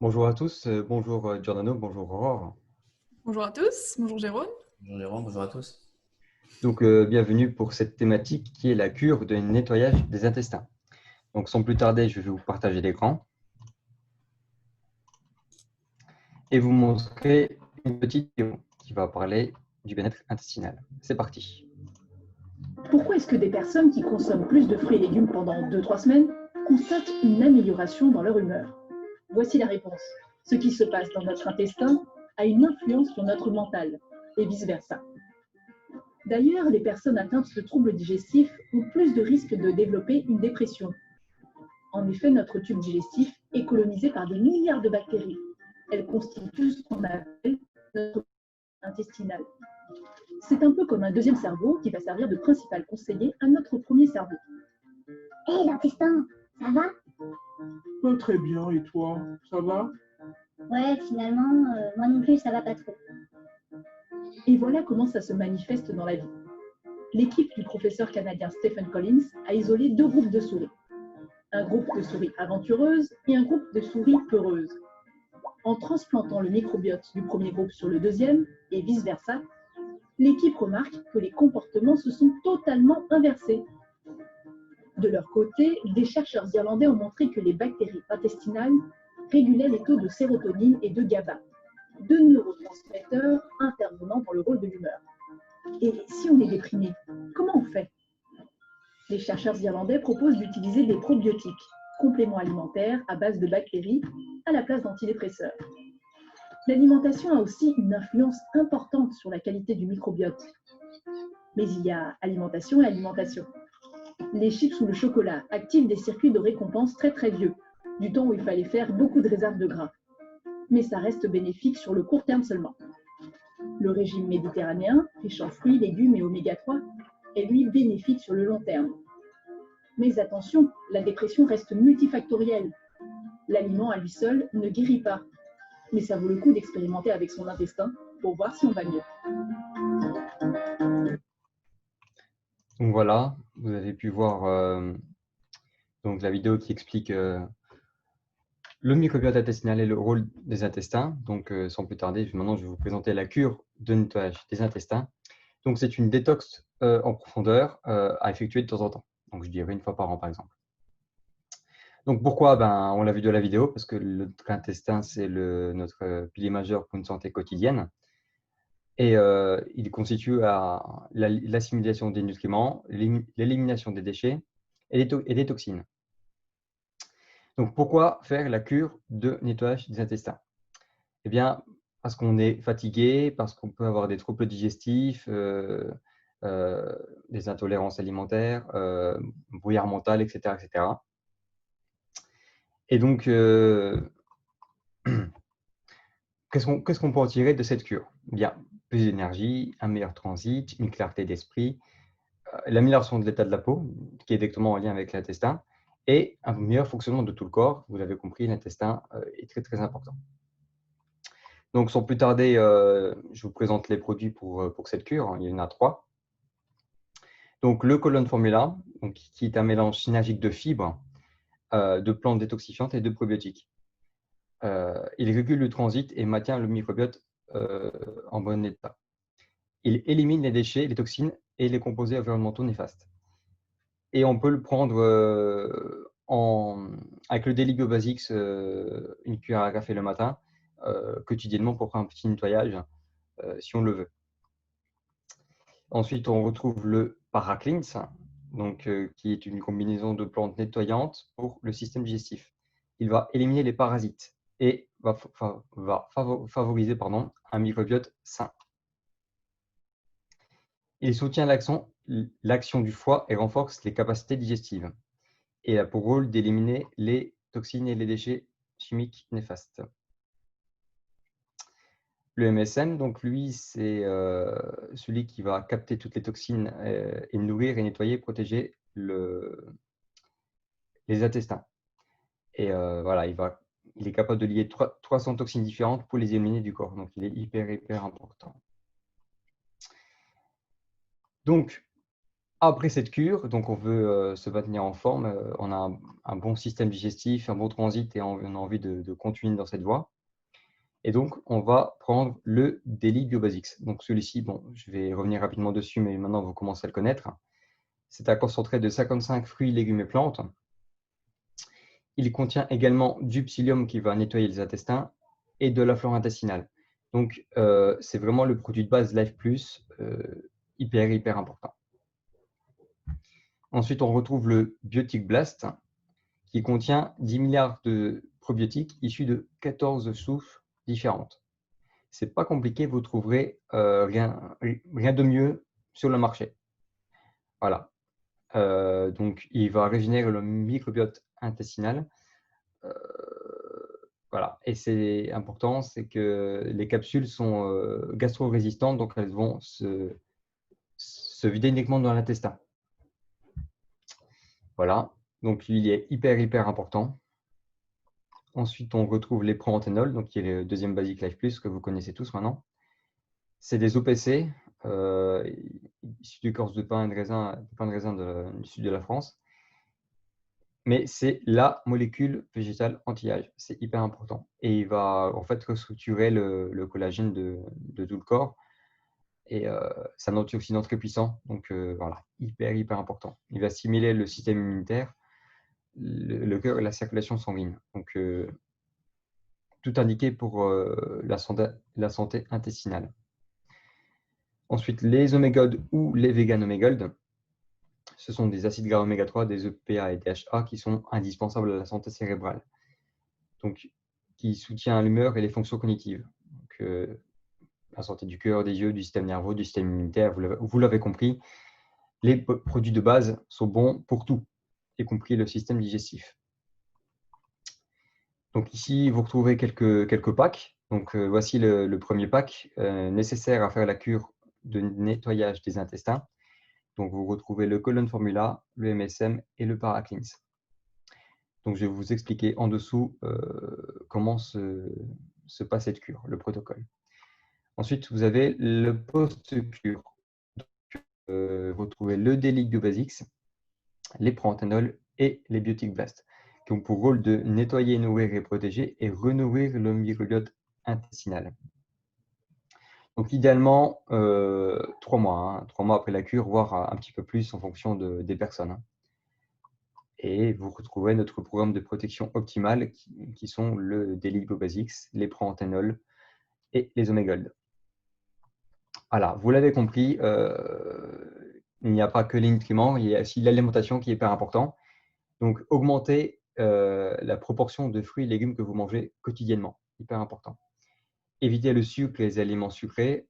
Bonjour à tous, bonjour Giordano, bonjour Aurore. Bonjour à tous, bonjour Jérôme. Bonjour Jérôme, bonjour à tous. Donc, bienvenue pour cette thématique qui est la cure de nettoyage des intestins. Donc, sans plus tarder, je vais vous partager l'écran et vous montrer une petite vidéo qui va parler du bien-être intestinal. C'est parti. Pourquoi est-ce que des personnes qui consomment plus de fruits et légumes pendant 2-3 semaines constatent une amélioration dans leur humeur? Voici la réponse. Ce qui se passe dans notre intestin a une influence sur notre mental et vice-versa. D'ailleurs, les personnes atteintes de troubles digestifs ont plus de risques de développer une dépression. En effet, notre tube digestif est colonisé par des milliards de bactéries. Elles constituent ce qu'on appelle notre intestinal. C'est un peu comme un deuxième cerveau qui va servir de principal conseiller à notre premier cerveau. Hé, l'intestin, ça va? Très bien, et toi, ça va? Ouais, finalement, moi non plus, ça va pas trop. Et voilà comment ça se manifeste dans la vie. L'équipe du professeur canadien Stephen Collins a isolé deux groupes de souris. Un groupe de souris aventureuses et un groupe de souris peureuses. En transplantant le microbiote du premier groupe sur le deuxième, et vice-versa, l'équipe remarque que les comportements se sont totalement inversés. De leur côté, des chercheurs irlandais ont montré que les bactéries intestinales régulaient les taux de sérotonine et de GABA, deux neurotransmetteurs intervenant dans le rôle de l'humeur. Et si on est déprimé, comment on fait? Les chercheurs irlandais proposent d'utiliser des probiotiques, compléments alimentaires à base de bactéries, à la place d'antidépresseurs. L'alimentation a aussi une influence importante sur la qualité du microbiote. Mais il y a alimentation et alimentation. Les chips ou le chocolat activent des circuits de récompense très vieux, du temps où il fallait faire beaucoup de réserves de gras. Mais ça reste bénéfique sur le court terme seulement. Le régime méditerranéen, riche en fruits, légumes et oméga 3, est lui bénéfique sur le long terme. Mais attention, la dépression reste multifactorielle. L'aliment à lui seul ne guérit pas. Mais ça vaut le coup d'expérimenter avec son intestin pour voir si on va mieux. Donc voilà, vous avez pu voir donc la vidéo qui explique le microbiote intestinal et le rôle des intestins. Donc, sans plus tarder, maintenant, je vais vous présenter la cure de nettoyage des intestins. Donc, c'est une détox en profondeur à effectuer de temps en temps. Donc, je dirais une fois par an, par exemple. Donc, pourquoi? On l'a vu de la vidéo, parce que l'intestin, c'est notre pilier majeur pour une santé quotidienne. Et il constitue l'assimilation des nutriments, l'élimination des déchets et des toxines. Donc, pourquoi faire la cure de nettoyage des intestins? Eh bien, parce qu'on est fatigué, parce qu'on peut avoir des troubles digestifs, des intolérances alimentaires, brouillard mental, etc., etc. Et donc, qu'est-ce qu'on peut en tirer de cette cure? Bien, plus d'énergie, un meilleur transit, une clarté d'esprit, l'amélioration de l'état de la peau, qui est directement en lien avec l'intestin, et un meilleur fonctionnement de tout le corps. Vous l'avez compris, l'intestin est très important. Donc, sans plus tarder, je vous présente les produits pour cette cure. Il y en a 3. Donc, le Colon Formula, donc, qui est un mélange synergique de fibres, de plantes détoxifiantes et de probiotiques. Il régule le transit et maintient le microbiote en bon état. Il élimine les déchets, les toxines et les composés environnementaux néfastes. Et on peut le prendre avec le Daily Bio Basics, une cuillère à café le matin, quotidiennement pour faire un petit nettoyage, si on le veut. Ensuite, on retrouve le Paracleanse, donc, qui est une combinaison de plantes nettoyantes pour le système digestif. Il va éliminer les parasites et va favoriser un microbiote sain. Il soutient l'action du foie et renforce les capacités digestives. Et il a pour rôle d'éliminer les toxines et les déchets chimiques néfastes. Le MSM, donc lui, c'est celui qui va capter toutes les toxines et nourrir et nettoyer, protéger les intestins. Et voilà, il est capable de lier 300 toxines différentes pour les éliminer du corps. Donc, il est hyper important. Donc, Après cette cure, donc on veut se maintenir en forme, on a un bon système digestif, un bon transit et on a envie de continuer dans cette voie. Et donc, on va prendre le Daily BioBasics. Donc celui-ci, bon, je vais revenir rapidement dessus, mais maintenant vous commencez à le connaître. C'est un concentré de 55 fruits, légumes et plantes. Il contient également du psyllium qui va nettoyer les intestins et de la flore intestinale. Donc, c'est vraiment le produit de base Life Plus, hyper important. Ensuite, on retrouve le Biotic Blast qui contient 10 milliards de probiotiques issus de 14 souches différentes. C'est pas compliqué, vous trouverez rien de mieux sur le marché. Voilà. Donc, il va régénérer le microbiote intestinal. Voilà. Et c'est important, c'est que les capsules sont gastro-résistantes, donc elles vont se vider uniquement dans l'intestin. Voilà. Donc, il est hyper important. Ensuite, on retrouve les pro-anthénol, donc qui est le deuxième Basic Life Plus que vous connaissez tous maintenant. C'est des OPC issus d'écorce de pain et de raisin du sud de la France. Mais c'est la molécule végétale anti-âge. C'est hyper important. Et il va en fait restructurer le collagène de tout le corps. Et c'est un antioxydant très puissant. Donc voilà, hyper important. Il va stimuler le système immunitaire, le cœur et la circulation sanguine. Donc tout indiqué pour la santé intestinale. Ensuite, les omégold ou les vegan omégold, ce sont des acides gras oméga 3, des EPA et DHA qui sont indispensables à la santé cérébrale, donc qui soutient l'humeur et les fonctions cognitives. Donc, la santé du cœur, des yeux, du système nerveux, du système immunitaire, vous l'avez compris, les produits de base sont bons pour tout, y compris le système digestif. Donc ici, vous retrouvez quelques packs. Donc voici le premier pack nécessaire à faire la cure de nettoyage des intestins. Donc vous retrouvez le Colon Formula, le MSM et le Paracleanse. Donc je vais vous expliquer en dessous comment se passe cette cure, le protocole. Ensuite, vous avez le post-cure. Vous retrouvez le Daily BioBasics, les pro-anthénol et les Biotic Blast, qui ont pour rôle de nettoyer, nourrir et protéger et renourrir le microbiote intestinal. Donc, idéalement, 3 mois, 3 mois après la cure, voire un petit peu plus en fonction des personnes. Et vous retrouverez notre programme de protection optimale qui sont le Daily BioBasics, les pro-anthénol et les omégold. Voilà, vous l'avez compris, il n'y a pas que les nutriments, il y a aussi l'alimentation qui est hyper important. Donc, augmentez la proportion de fruits et légumes que vous mangez quotidiennement, hyper important. Évitez le sucre, les aliments sucrés,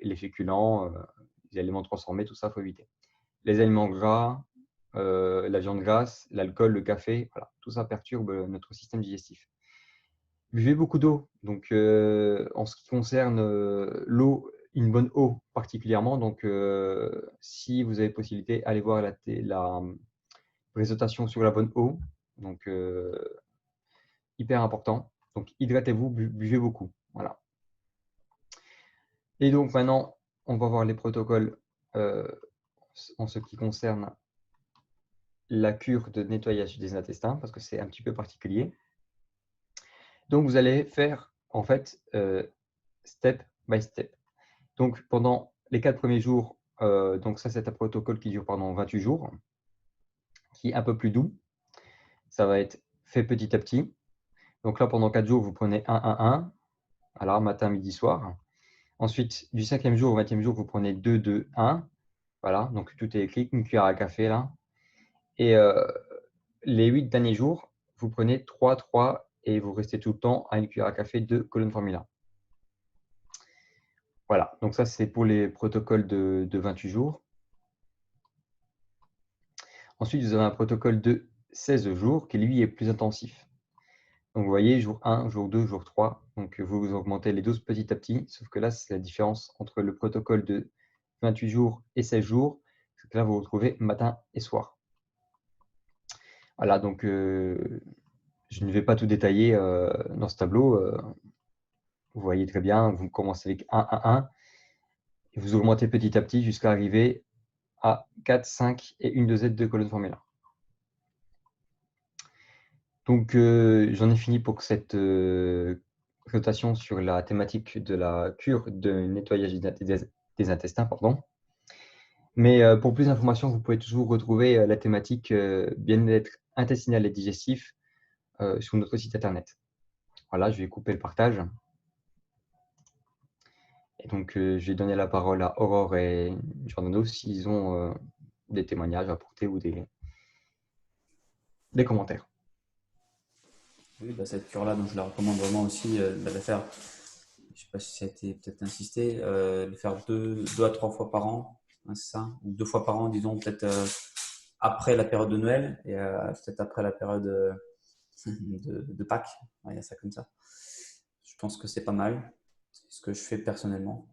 les féculents, les aliments transformés, tout ça, il faut éviter. Les aliments gras, la viande grasse, l'alcool, le café, voilà, tout ça perturbe notre système digestif. Buvez beaucoup d'eau. Donc, en ce qui concerne l'eau, une bonne eau particulièrement. Donc, si vous avez possibilité, allez voir la présentation sur la bonne eau. Donc, hyper important. Donc, hydratez-vous, buvez beaucoup. Voilà. Et donc, maintenant, on va voir les protocoles en ce qui concerne la cure de nettoyage des intestins, parce que c'est un petit peu particulier. Donc, vous allez faire, en fait, step by step. Donc, pendant les 4 premiers jours, donc ça, c'est un protocole qui dure pendant 28 jours, qui est un peu plus doux. Ça va être fait petit à petit. Donc là, pendant 4 jours, vous prenez 1-1-1, alors matin, midi, soir. Ensuite, du 5e jour au 20e jour, vous prenez 2-2-1. Voilà, donc tout est écrit, une cuillère à café là. Et les 8 derniers jours, vous prenez 3-3 et vous restez tout le temps à une cuillère à café de Colon Formula. Voilà, donc ça, c'est pour les protocoles de 28 jours. Ensuite, vous avez un protocole de 16 jours qui, lui, est plus intensif. Donc, vous voyez, jour 1, jour 2, jour 3. Donc, vous augmentez les doses petit à petit. Sauf que là, c'est la différence entre le protocole de 28 jours et 16 jours. C'est que là, vous retrouvez matin et soir. Voilà, donc, je ne vais pas tout détailler dans ce tableau. Vous voyez très bien, vous commencez avec 1-1-1. Et vous augmentez petit à petit jusqu'à arriver A, 4, 5 et une dosette de colonne formulaire. Donc, j'en ai fini pour cette présentation sur la thématique de la cure de nettoyage des intestins. Pardon. Mais pour plus d'informations, vous pouvez toujours retrouver la thématique bien-être intestinal et digestif sur notre site internet. Voilà, je vais couper le partage. Et donc, je vais donner la parole à Aurore et Giordano s'ils ont des témoignages à apporter ou des commentaires. Oui, cette cure-là, donc je la recommande vraiment aussi de la faire. Je ne sais pas si ça a été peut-être insisté, de le faire deux à trois fois par an, hein, c'est ça, ou 2 fois par an, disons, peut-être après la période de Noël et peut-être après la période de Pâques. Ouais, il y a ça comme ça. Je pense que c'est pas mal. C'est ce que je fais personnellement.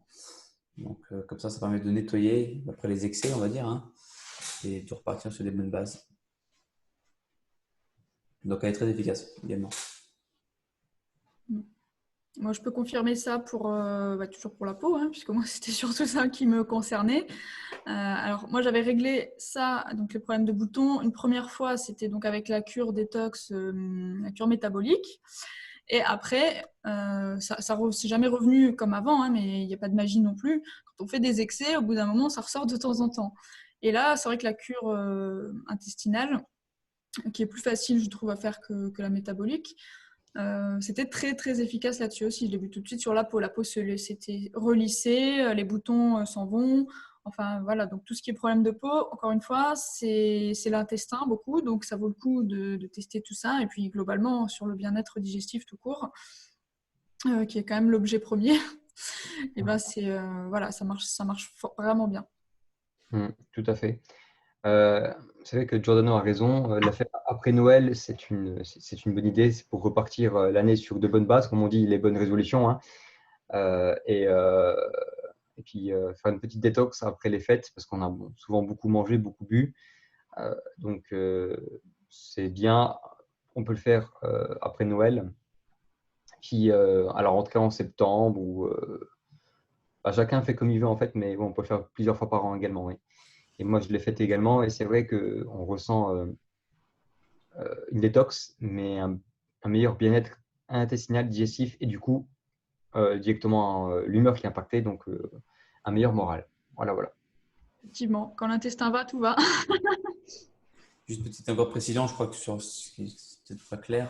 Donc, comme ça permet de nettoyer après les excès, on va dire, hein, et de repartir sur des bonnes bases. Donc, elle est très efficace également. Moi, je peux confirmer ça pour, toujours pour la peau, hein, puisque moi, c'était surtout ça qui me concernait. Alors, moi, j'avais réglé ça, donc les problèmes de boutons. Une première fois, c'était donc avec la cure détox, la cure métabolique. Et après, c'est jamais revenu comme avant, hein, mais il n'y a pas de magie non plus. Quand on fait des excès, au bout d'un moment, ça ressort de temps en temps. Et là, c'est vrai que la cure intestinale, qui est plus facile, je trouve, à faire que la métabolique, c'était très très efficace là-dessus aussi. Je l'ai vu tout de suite sur la peau. La peau s'était relissée, les boutons s'en vont. Enfin voilà, donc tout ce qui est problème de peau, encore une fois, c'est l'intestin beaucoup, donc ça vaut le coup de tester tout ça. Et puis globalement sur le bien-être digestif tout court, qui est quand même l'objet premier. Et ben voilà, ça marche vraiment bien. Tout à fait. C'est vrai que Giordano a raison. La faire après Noël, c'est une bonne idée. C'est pour repartir l'année sur de bonnes bases, comme on dit, les bonnes résolutions. Hein. Et puis faire une petite détox après les fêtes, parce qu'on a souvent beaucoup mangé, beaucoup bu. Donc, c'est bien. On peut le faire après Noël. Puis, à la rentrée en septembre, ou chacun fait comme il veut en fait, mais bon, on peut le faire plusieurs fois par an également. Oui. Et moi, je l'ai fait également, et c'est vrai qu'on ressent une détox, mais un meilleur bien-être intestinal, digestif, et du coup, directement l'humeur qui est impactée, donc un meilleur moral. Voilà. Effectivement, quand l'intestin va, tout va. Juste petite encore précision, je crois que sur ce qui est peut-être pas clair.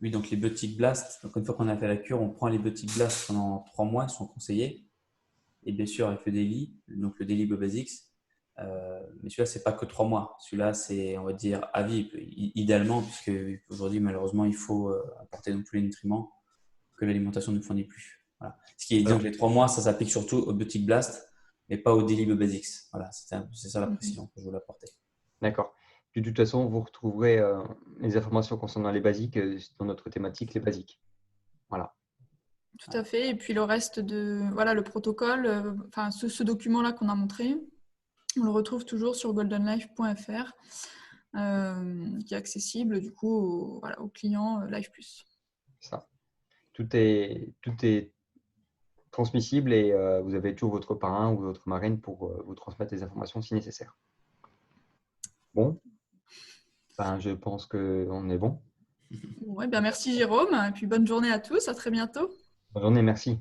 Oui, donc les Biotic Blast, donc une fois qu'on a fait la cure, on prend les Biotic Blast pendant 3 mois, ils sont conseillés. Et bien sûr, avec le Daily, donc le Daily Biobasics. Mais celui-là, c'est pas que 3 mois. Celui-là, c'est, on va dire, à vie, idéalement, puisque aujourd'hui, malheureusement, il faut apporter non plus les nutriments que l'alimentation ne fournit plus. Voilà. Ce qui est, disons que les 3 mois, ça s'applique surtout au Biotic Blast, mais pas au Daily Biobasics. Voilà, c'est ça la précision que je voulais apporter. D'accord. Puis, de toute façon, vous retrouverez les informations concernant les basiques dans notre thématique, les basiques. Voilà. Tout à fait. Et puis le reste le protocole, ce document-là qu'on a montré, on le retrouve toujours sur goldenlife.fr, qui est accessible du coup aux clients Life Plus. Ça. Tout est transmissible, et vous avez toujours votre parrain ou votre marraine pour vous transmettre les informations si nécessaire. Bon, je pense qu'on est bon. Ouais, merci Jérôme, et puis bonne journée à tous, à très bientôt. Bonne journée, merci.